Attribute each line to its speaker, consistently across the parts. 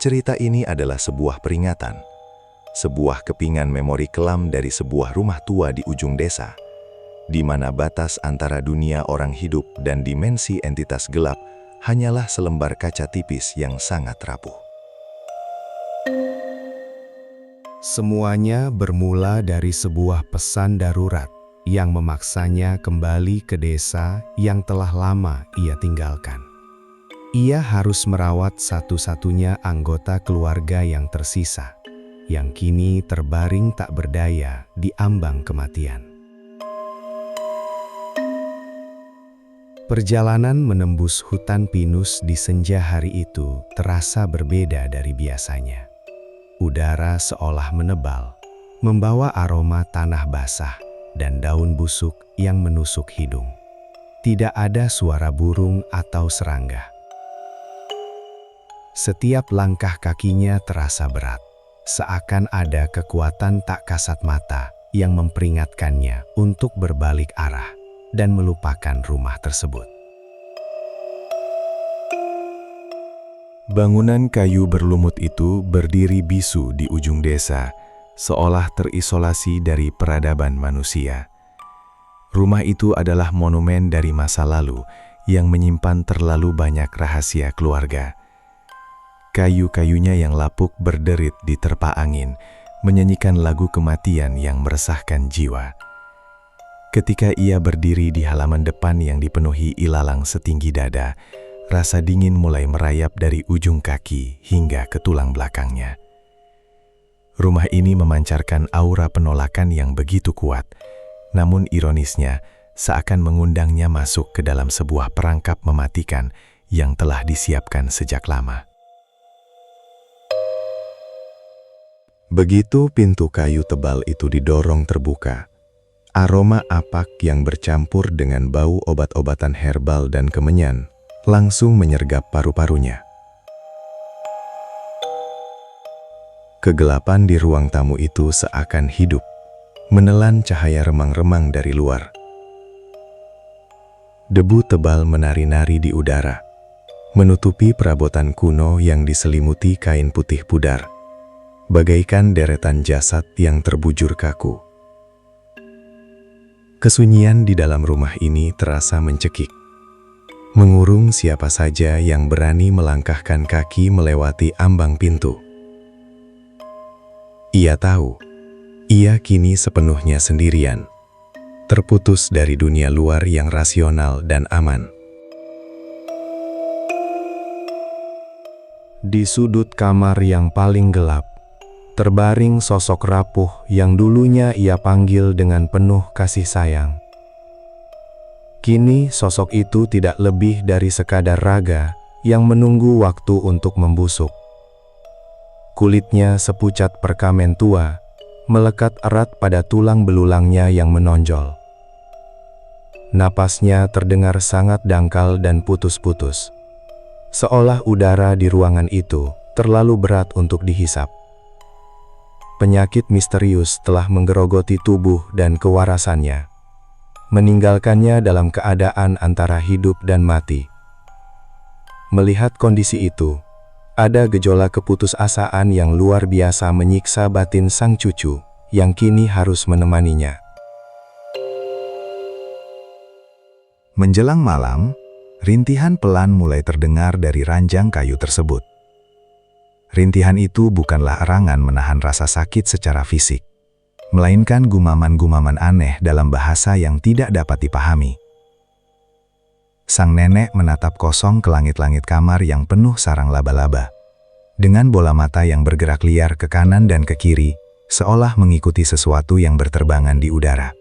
Speaker 1: Cerita ini adalah sebuah peringatan, sebuah kepingan memori kelam dari sebuah rumah tua di ujung desa, di mana batas antara dunia orang hidup dan dimensi entitas gelap hanyalah selembar kaca tipis yang sangat rapuh.
Speaker 2: Semuanya bermula dari sebuah pesan darurat yang memaksanya kembali ke desa yang telah lama ia tinggalkan. Ia harus merawat satu-satunya anggota keluarga yang tersisa, yang kini terbaring tak berdaya di ambang kematian. Perjalanan menembus hutan pinus di senja hari itu terasa berbeda dari biasanya. Udara seolah menebal, membawa aroma tanah basah dan daun busuk yang menusuk hidung. Tidak ada suara burung atau serangga. Setiap langkah kakinya terasa berat, seakan ada kekuatan tak kasat mata yang memperingatkannya untuk berbalik arah dan melupakan rumah tersebut.
Speaker 1: Bangunan kayu berlumut itu berdiri bisu di ujung desa, seolah terisolasi dari peradaban manusia. Rumah itu adalah monumen dari masa lalu yang menyimpan terlalu banyak rahasia keluarga. Kayu-kayunya yang lapuk berderit di terpa angin, menyanyikan lagu kematian yang meresahkan jiwa. Ketika ia berdiri di halaman depan yang dipenuhi ilalang setinggi dada, rasa dingin mulai merayap dari ujung kaki hingga ke tulang belakangnya. Rumah ini memancarkan aura penolakan yang begitu kuat, namun ironisnya seakan mengundangnya masuk ke dalam sebuah perangkap mematikan yang telah disiapkan sejak lama. Begitu pintu kayu tebal itu didorong terbuka, aroma apak yang bercampur dengan bau obat-obatan herbal dan kemenyan langsung menyergap paru-parunya. Kegelapan di ruang tamu itu seakan hidup, menelan cahaya remang-remang dari luar. Debu tebal menari-nari di udara, menutupi perabotan kuno yang diselimuti kain putih pudar, bagaikan deretan jasad yang terbujur kaku. Kesunyian di dalam rumah ini terasa mencekik, mengurung siapa saja yang berani melangkahkan kaki melewati ambang pintu. Ia tahu, ia kini sepenuhnya sendirian, terputus dari dunia luar yang rasional dan aman.
Speaker 2: Di sudut kamar yang paling gelap, terbaring sosok rapuh yang dulunya ia panggil dengan penuh kasih sayang. Kini sosok itu tidak lebih dari sekadar raga yang menunggu waktu untuk membusuk. Kulitnya sepucat perkamen tua, melekat erat pada tulang belulangnya yang menonjol. Napasnya terdengar sangat dangkal dan putus-putus, seolah udara di ruangan itu terlalu berat untuk dihisap. Penyakit misterius telah menggerogoti tubuh dan kewarasannya, meninggalkannya dalam keadaan antara hidup dan mati. Melihat kondisi itu, ada gejolak keputusasaan yang luar biasa menyiksa batin sang cucu yang kini harus menemaninya.
Speaker 1: Menjelang malam, rintihan pelan mulai terdengar dari ranjang kayu tersebut. Rintihan itu bukanlah erangan menahan rasa sakit secara fisik, melainkan gumaman-gumaman aneh dalam bahasa yang tidak dapat dipahami. Sang nenek menatap kosong ke langit-langit kamar yang penuh sarang laba-laba, dengan bola mata yang bergerak liar ke kanan dan ke kiri, seolah mengikuti sesuatu yang berterbangan di udara.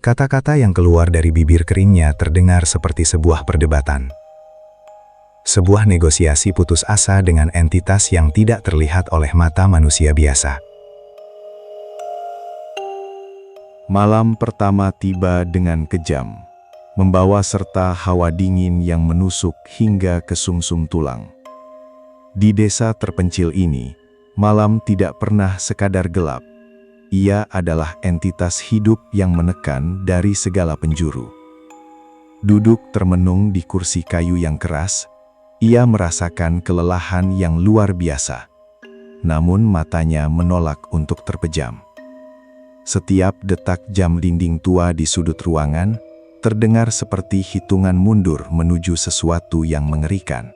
Speaker 1: Kata-kata yang keluar dari bibir keringnya terdengar seperti sebuah perdebatan. Sebuah negosiasi putus asa dengan entitas yang tidak terlihat oleh mata manusia biasa.
Speaker 3: Malam pertama tiba dengan kejam, membawa serta hawa dingin yang menusuk hingga ke sumsum tulang. Di desa terpencil ini, malam tidak pernah sekadar gelap. Ia adalah entitas hidup yang menekan dari segala penjuru. Duduk termenung di kursi kayu yang keras, Ia merasakan kelelahan yang luar biasa, namun matanya menolak untuk terpejam. Setiap detak jam dinding tua di sudut ruangan terdengar seperti hitungan mundur menuju sesuatu yang mengerikan.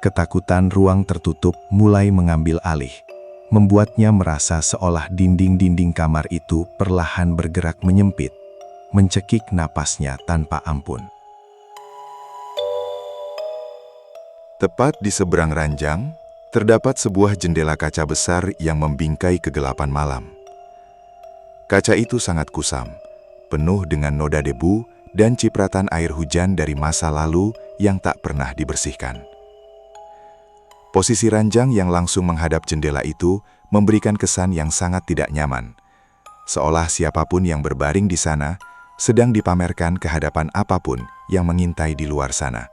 Speaker 3: Ketakutan ruang tertutup mulai mengambil alih, membuatnya merasa seolah dinding-dinding kamar itu perlahan bergerak menyempit, mencekik napasnya tanpa ampun. Tepat di seberang ranjang, terdapat sebuah jendela kaca besar yang membingkai kegelapan malam. Kaca itu sangat kusam, penuh dengan noda debu dan cipratan air hujan dari masa lalu yang tak pernah dibersihkan. Posisi ranjang yang langsung menghadap jendela itu memberikan kesan yang sangat tidak nyaman, seolah siapapun yang berbaring di sana sedang dipamerkan kehadapan apapun yang mengintai di luar sana.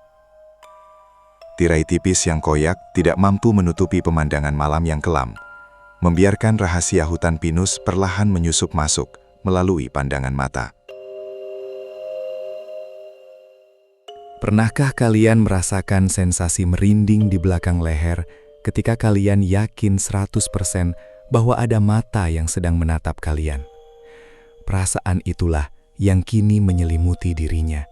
Speaker 3: Tirai tipis yang koyak tidak mampu menutupi pemandangan malam yang kelam, membiarkan rahasia hutan pinus perlahan menyusup masuk melalui pandangan mata.
Speaker 1: Pernahkah kalian merasakan sensasi merinding di belakang leher ketika kalian yakin 100% bahwa ada mata yang sedang menatap kalian? Perasaan itulah yang kini menyelimuti dirinya.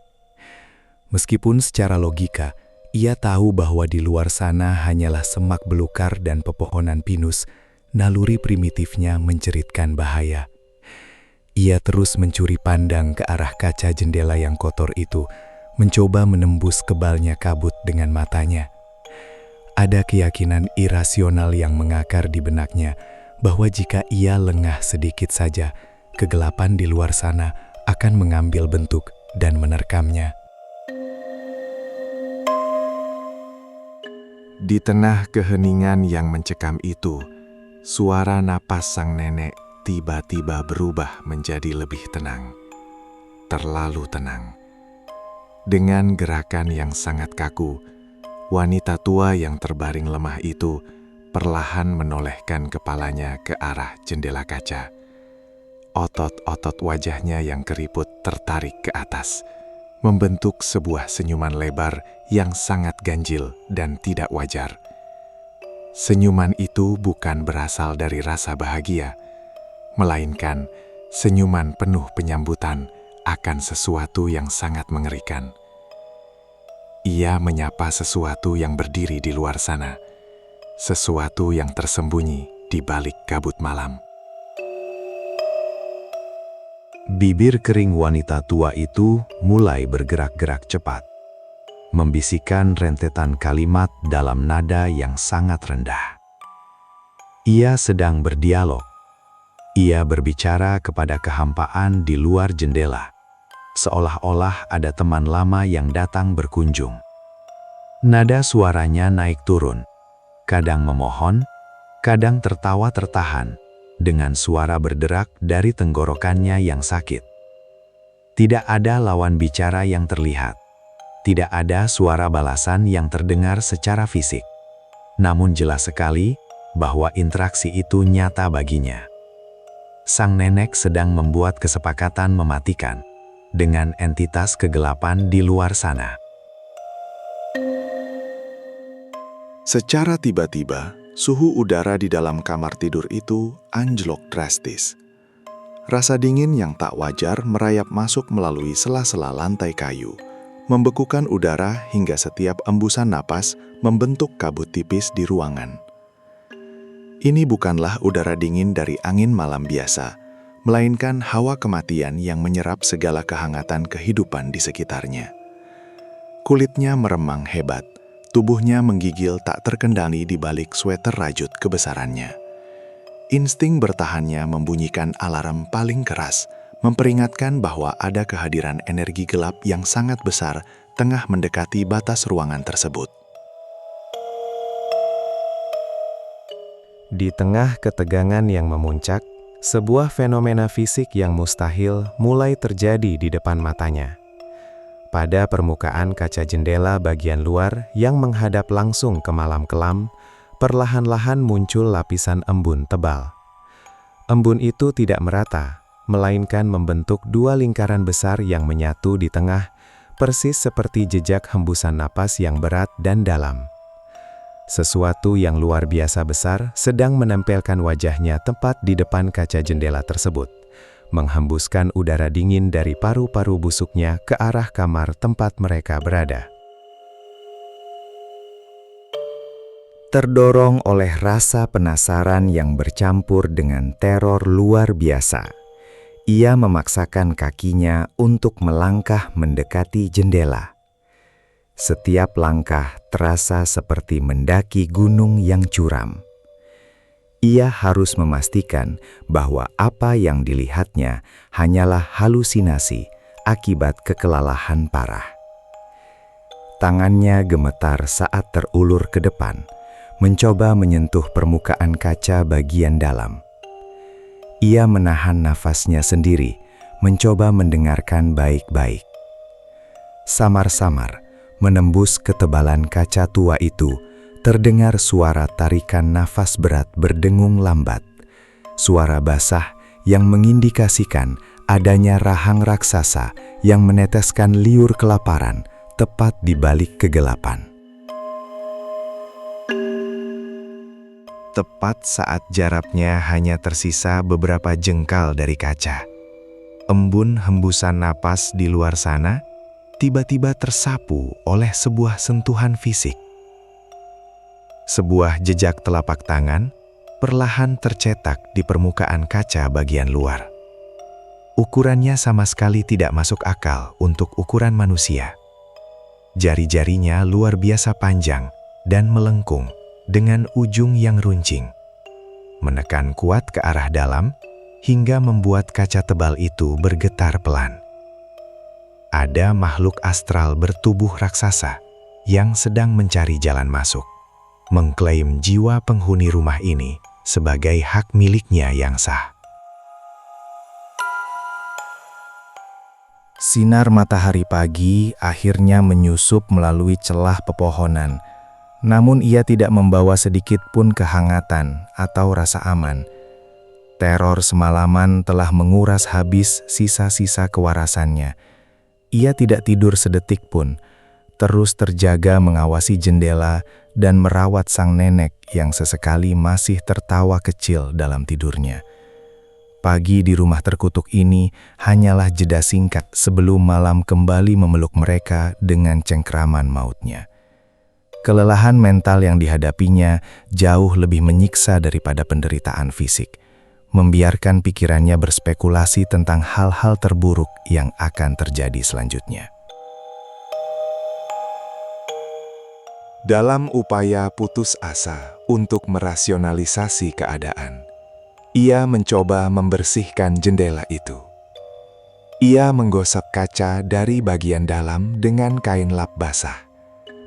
Speaker 1: Meskipun secara logika, ia tahu bahwa di luar sana hanyalah semak belukar dan pepohonan pinus, naluri primitifnya menceritkan bahaya. Ia terus mencuri pandang ke arah kaca jendela yang kotor itu, mencoba menembus kebalnya kabut dengan matanya. Ada keyakinan irasional yang mengakar di benaknya bahwa jika ia lengah sedikit saja, kegelapan di luar sana akan mengambil bentuk dan menerkamnya. Di tengah keheningan yang mencekam itu, suara napas sang nenek tiba-tiba berubah menjadi lebih tenang. Terlalu tenang. Dengan gerakan yang sangat kaku, wanita tua yang terbaring lemah itu perlahan menolehkan kepalanya ke arah jendela kaca. Otot-otot wajahnya yang keriput tertarik ke atas, membentuk sebuah senyuman lebar yang sangat ganjil dan tidak wajar. Senyuman itu bukan berasal dari rasa bahagia, melainkan senyuman penuh penyambutan akan sesuatu yang sangat mengerikan. Ia menyapa sesuatu yang berdiri di luar sana, sesuatu yang tersembunyi di balik kabut malam.
Speaker 2: Bibir kering wanita tua itu mulai bergerak-gerak cepat, membisikkan rentetan kalimat dalam nada yang sangat rendah. Ia sedang berdialog. Ia berbicara kepada kehampaan di luar jendela, seolah-olah ada teman lama yang datang berkunjung. Nada suaranya naik turun, kadang memohon, kadang tertawa tertahan, dengan suara berderak dari tenggorokannya yang sakit. Tidak ada lawan bicara yang terlihat. Tidak ada suara balasan yang terdengar secara fisik. Namun jelas sekali bahwa interaksi itu nyata baginya. Sang nenek sedang membuat kesepakatan mematikan dengan entitas kegelapan di luar sana.
Speaker 3: Secara tiba-tiba, suhu udara di dalam kamar tidur itu anjlok drastis. Rasa dingin yang tak wajar merayap masuk melalui sela-sela lantai kayu, membekukan udara hingga setiap embusan napas membentuk kabut tipis di ruangan. Ini bukanlah udara dingin dari angin malam biasa, melainkan hawa kematian yang menyerap segala kehangatan kehidupan di sekitarnya. Kulitnya meremang hebat, tubuhnya menggigil tak terkendali di balik sweater rajut kebesarannya. Insting bertahannya membunyikan alarm paling keras, memperingatkan bahwa ada kehadiran energi gelap yang sangat besar tengah mendekati batas ruangan tersebut.
Speaker 1: Di tengah ketegangan yang memuncak, sebuah fenomena fisik yang mustahil mulai terjadi di depan matanya. Pada permukaan kaca jendela bagian luar yang menghadap langsung ke malam kelam, perlahan-lahan muncul lapisan embun tebal. Embun itu tidak merata, melainkan membentuk dua lingkaran besar yang menyatu di tengah, persis seperti jejak hembusan napas yang berat dan dalam. Sesuatu yang luar biasa besar sedang menempelkan wajahnya tepat di depan kaca jendela tersebut, menghembuskan udara dingin dari paru-paru busuknya ke arah kamar tempat mereka berada.
Speaker 4: Terdorong oleh rasa penasaran yang bercampur dengan teror luar biasa, ia memaksakan kakinya untuk melangkah mendekati jendela. Setiap langkah terasa seperti mendaki gunung yang curam. Ia harus memastikan bahwa apa yang dilihatnya hanyalah halusinasi akibat kekelelahan parah. Tangannya gemetar saat terulur ke depan, mencoba menyentuh permukaan kaca bagian dalam. Ia menahan nafasnya sendiri, mencoba mendengarkan baik-baik. Samar-samar, menembus ketebalan kaca tua itu, terdengar suara tarikan nafas berat berdengung lambat. Suara basah yang mengindikasikan adanya rahang raksasa yang meneteskan liur kelaparan tepat di balik kegelapan.
Speaker 3: Tepat saat jaraknya hanya tersisa beberapa jengkal dari kaca, embun hembusan napas di luar sana tiba-tiba tersapu oleh sebuah sentuhan fisik. Sebuah jejak telapak tangan perlahan tercetak di permukaan kaca bagian luar. Ukurannya sama sekali tidak masuk akal untuk ukuran manusia. Jari-jarinya luar biasa panjang dan melengkung dengan ujung yang runcing, menekan kuat ke arah dalam hingga membuat kaca tebal itu bergetar pelan. Ada makhluk astral bertubuh raksasa yang sedang mencari jalan masuk, mengklaim jiwa penghuni rumah ini sebagai hak miliknya yang sah.
Speaker 2: Sinar matahari pagi akhirnya menyusup melalui celah pepohonan, namun ia tidak membawa sedikit pun kehangatan atau rasa aman. Teror semalaman telah menguras habis sisa-sisa kewarasannya. Ia tidak tidur sedetik pun, terus terjaga mengawasi jendela dan merawat sang nenek yang sesekali masih tertawa kecil dalam tidurnya. Pagi di rumah terkutuk ini hanyalah jeda singkat sebelum malam kembali memeluk mereka dengan cengkraman mautnya. Kelelahan mental yang dihadapinya jauh lebih menyiksa daripada penderitaan fisik, membiarkan pikirannya berspekulasi tentang hal-hal terburuk yang akan terjadi selanjutnya.
Speaker 3: Dalam upaya putus asa untuk merasionalisasi keadaan, ia mencoba membersihkan jendela itu. Ia menggosok kaca dari bagian dalam dengan kain lap basah,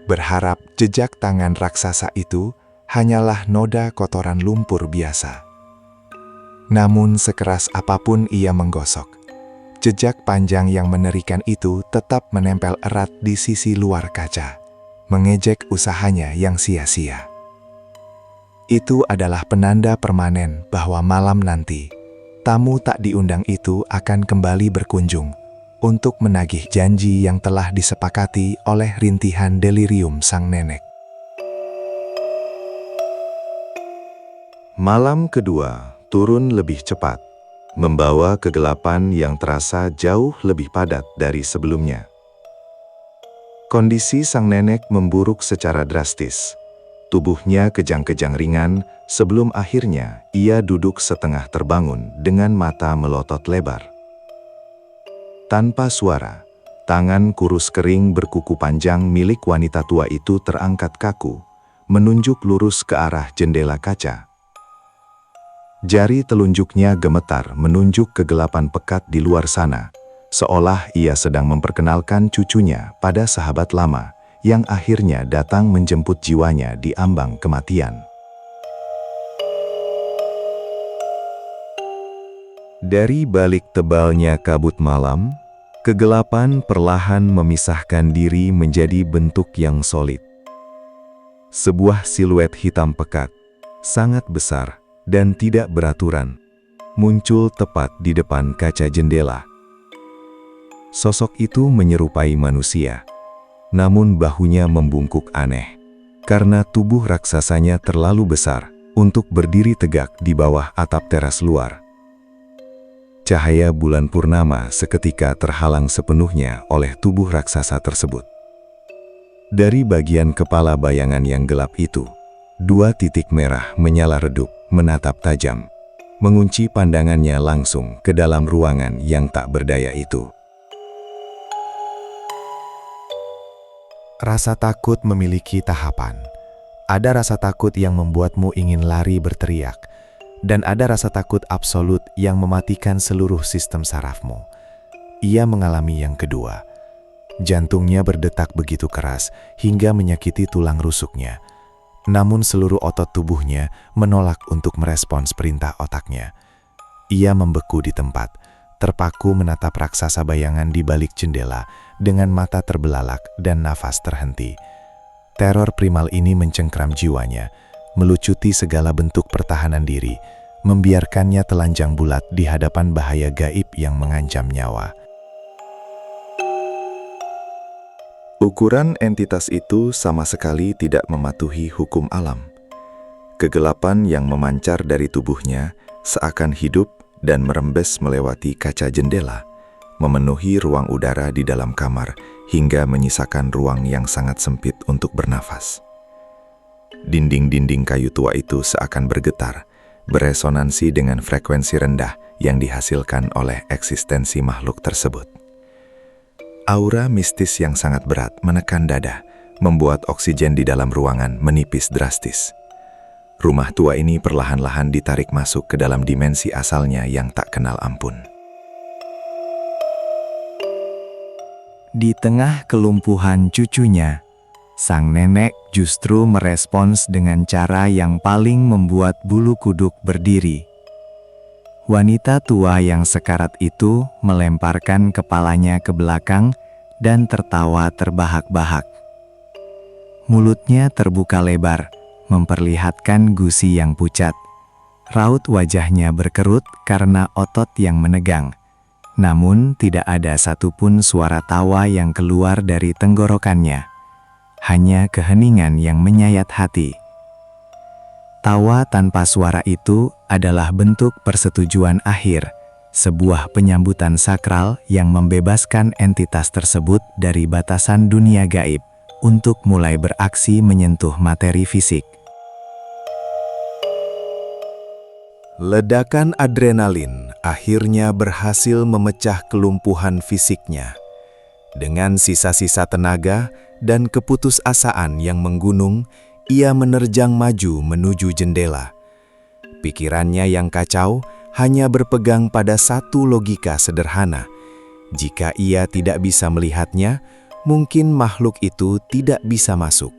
Speaker 3: berharap jejak tangan raksasa itu hanyalah noda kotoran lumpur biasa. Namun sekeras apapun ia menggosok, jejak panjang yang mengerikan itu tetap menempel erat di sisi luar kaca, mengejek usahanya yang sia-sia. Itu adalah penanda permanen bahwa malam nanti, tamu tak diundang itu akan kembali berkunjung untuk menagih janji yang telah disepakati oleh rintihan delirium sang nenek. Malam kedua turun lebih cepat, membawa kegelapan yang terasa jauh lebih padat dari sebelumnya. Kondisi sang nenek memburuk secara drastis. Tubuhnya kejang-kejang ringan sebelum akhirnya ia duduk setengah terbangun dengan mata melotot lebar. Tanpa suara, tangan kurus kering berkuku panjang milik wanita tua itu terangkat kaku, menunjuk lurus ke arah jendela kaca. Jari telunjuknya gemetar menunjuk kegelapan pekat di luar sana, seolah ia sedang memperkenalkan cucunya pada sahabat lama yang akhirnya datang menjemput jiwanya di ambang kematian. Dari balik tebalnya kabut malam, kegelapan perlahan memisahkan diri menjadi bentuk yang solid. Sebuah siluet hitam pekat, sangat besar dan tidak beraturan, muncul tepat di depan kaca jendela. Sosok itu menyerupai manusia, namun bahunya membungkuk aneh, karena tubuh raksasanya terlalu besar untuk berdiri tegak di bawah atap teras luar. Cahaya bulan purnama seketika terhalang sepenuhnya oleh tubuh raksasa tersebut. Dari bagian kepala bayangan yang gelap itu, 2 titik merah menyala redup, menatap tajam, mengunci pandangannya langsung ke dalam ruangan yang tak berdaya itu.
Speaker 1: Rasa takut memiliki tahapan. Ada rasa takut yang membuatmu ingin lari berteriak, dan ada rasa takut absolut yang mematikan seluruh sistem sarafmu. Ia mengalami yang kedua. Jantungnya berdetak begitu keras hingga menyakiti tulang rusuknya. Namun seluruh otot tubuhnya menolak untuk merespons perintah otaknya. Ia membeku di tempat, terpaku menatap raksasa bayangan di balik jendela dengan mata terbelalak dan nafas terhenti. Teror primal ini mencengkram jiwanya, melucuti segala bentuk pertahanan diri, membiarkannya telanjang bulat di hadapan bahaya gaib yang mengancam nyawa.
Speaker 4: Ukuran entitas itu sama sekali tidak mematuhi hukum alam. Kegelapan yang memancar dari tubuhnya seakan hidup dan merembes melewati kaca jendela, memenuhi ruang udara di dalam kamar hingga menyisakan ruang yang sangat sempit untuk bernafas. Dinding-dinding kayu tua itu seakan bergetar, beresonansi dengan frekuensi rendah yang dihasilkan oleh eksistensi makhluk tersebut. Aura mistis yang sangat berat menekan dada, membuat oksigen di dalam ruangan menipis drastis. Rumah tua ini perlahan-lahan ditarik masuk ke dalam dimensi asalnya yang tak kenal ampun.
Speaker 2: Di tengah kelumpuhan cucunya, sang nenek justru merespons dengan cara yang paling membuat bulu kuduk berdiri. Wanita tua yang sekarat itu melemparkan kepalanya ke belakang dan tertawa terbahak-bahak. Mulutnya terbuka lebar, memperlihatkan gusi yang pucat. Raut wajahnya berkerut karena otot yang menegang. Namun tidak ada satupun suara tawa yang keluar dari tenggorokannya. Hanya keheningan yang menyayat hati. Tawa tanpa suara itu adalah bentuk persetujuan akhir, sebuah penyambutan sakral yang membebaskan entitas tersebut dari batasan dunia gaib untuk mulai beraksi menyentuh materi fisik.
Speaker 4: Ledakan adrenalin akhirnya berhasil memecah kelumpuhan fisiknya. Dengan sisa-sisa tenaga dan keputusasaan yang menggunung, ia menerjang maju menuju jendela. Pikirannya yang kacau hanya berpegang pada satu logika sederhana. Jika ia tidak bisa melihatnya, mungkin makhluk itu tidak bisa masuk.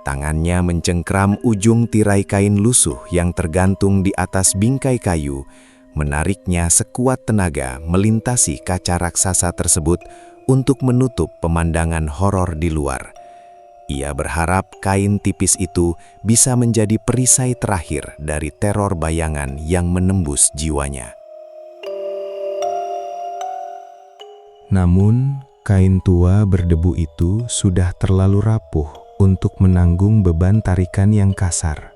Speaker 4: Tangannya mencengkram ujung tirai kain lusuh yang tergantung di atas bingkai kayu, menariknya sekuat tenaga melintasi kaca raksasa tersebut untuk menutup pemandangan horor di luar. Ia berharap kain tipis itu bisa menjadi perisai terakhir dari teror bayangan yang menembus jiwanya.
Speaker 3: Namun, kain tua berdebu itu sudah terlalu rapuh untuk menanggung beban tarikan yang kasar.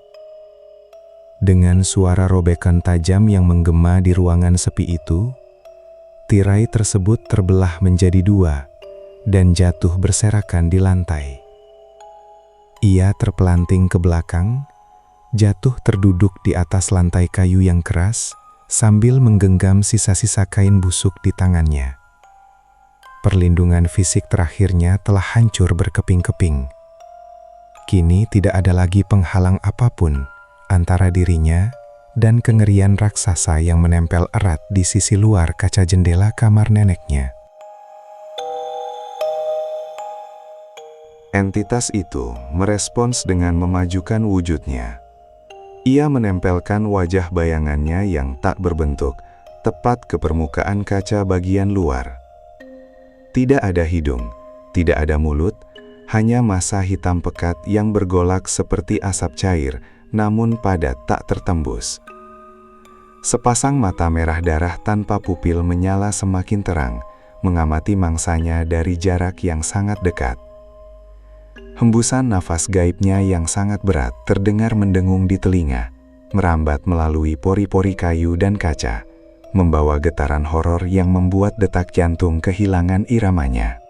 Speaker 3: Dengan suara robekan tajam yang menggema di ruangan sepi itu, tirai tersebut terbelah menjadi 2 dan jatuh berserakan di lantai. Ia terpelanting ke belakang, jatuh terduduk di atas lantai kayu yang keras sambil menggenggam sisa-sisa kain busuk di tangannya. Perlindungan fisik terakhirnya telah hancur berkeping-keping. Kini tidak ada lagi penghalang apapun antara dirinya dan kengerian raksasa yang menempel erat di sisi luar kaca jendela kamar neneknya. Entitas itu merespons dengan memajukan wujudnya. Ia menempelkan wajah bayangannya yang tak berbentuk tepat ke permukaan kaca bagian luar. Tidak ada hidung, tidak ada mulut, hanya massa hitam pekat yang bergolak seperti asap cair, namun padat tak tertembus. Sepasang mata merah darah tanpa pupil menyala semakin terang,
Speaker 4: mengamati mangsanya dari jarak yang sangat dekat. Hembusan nafas gaibnya yang sangat berat terdengar mendengung di telinga, merambat melalui pori-pori kayu dan kaca, membawa getaran horor yang membuat detak jantung kehilangan iramanya.